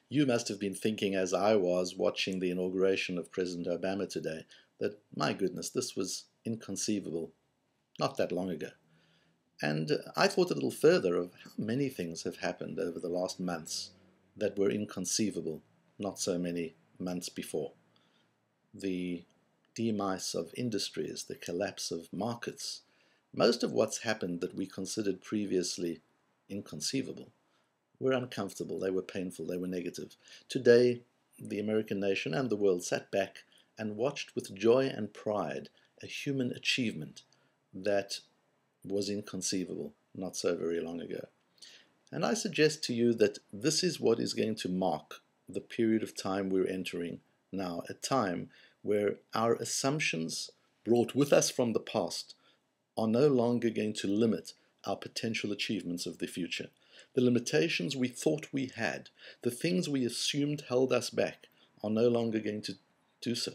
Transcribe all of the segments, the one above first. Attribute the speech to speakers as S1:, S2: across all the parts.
S1: You must have been thinking, as I was watching the inauguration of President Obama today, that, my goodness, this was inconceivable not that long ago. And I thought a little further of how many things have happened over the last months that were inconceivable not so many months before. The demise of industries, the collapse of markets, most of what's happened that we considered previously inconceivable were uncomfortable, they were painful, they were negative. Today, the American nation and the world sat back and watched with joy and pride a human achievement that was inconceivable not so very long ago. And I suggest to you that this is what is going to mark the period of time we're entering now, a time where our assumptions brought with us from the past are no longer going to limit our potential achievements of the future. The limitations we thought we had, the things we assumed held us back, are no longer going to do so.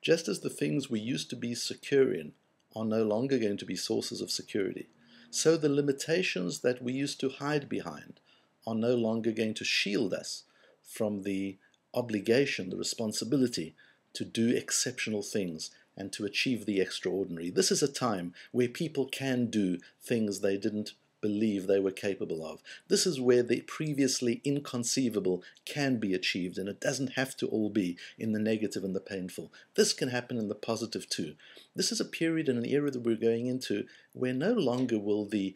S1: Just as the things we used to be secure in are no longer going to be sources of security, so the limitations that we used to hide behind are no longer going to shield us from the obligation, the responsibility to do exceptional things and to achieve the extraordinary. This is a time where people can do things they didn't believe they were capable of. This is where the previously inconceivable can be achieved, and it doesn't have to all be in the negative and the painful. This can happen in the positive too. This is a period and an era that we're going into where no longer will the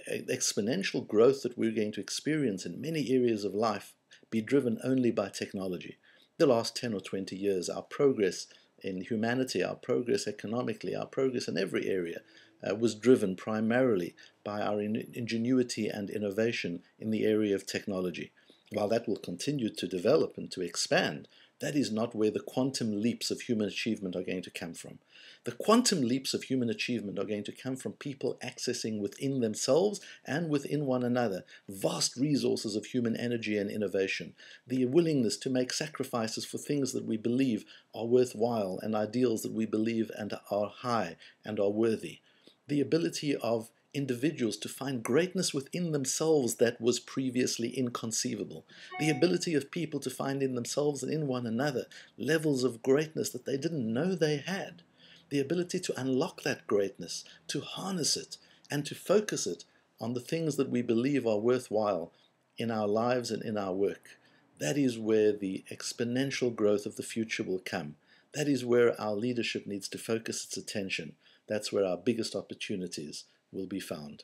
S1: exponential growth that we're going to experience in many areas of life be driven only by technology. The last 10 or 20 years, our progress in humanity, our progress economically, our progress in every area was driven primarily by our ingenuity and innovation in the area of technology. While that will continue to develop and to expand, that is not where the quantum leaps of human achievement are going to come from. The quantum leaps of human achievement are going to come from people accessing within themselves and within one another vast resources of human energy and innovation, the willingness to make sacrifices for things that we believe are worthwhile and ideals that we believe and are high and are worthy, the ability of individuals to find greatness within themselves that was previously inconceivable, the ability of people to find in themselves and in one another levels of greatness that they didn't know they had, the ability to unlock that greatness, to harness it, and to focus it on the things that we believe are worthwhile in our lives and in our work. That is where the exponential growth of the future will come. That is where our leadership needs to focus its attention. That's where our biggest opportunities will be found.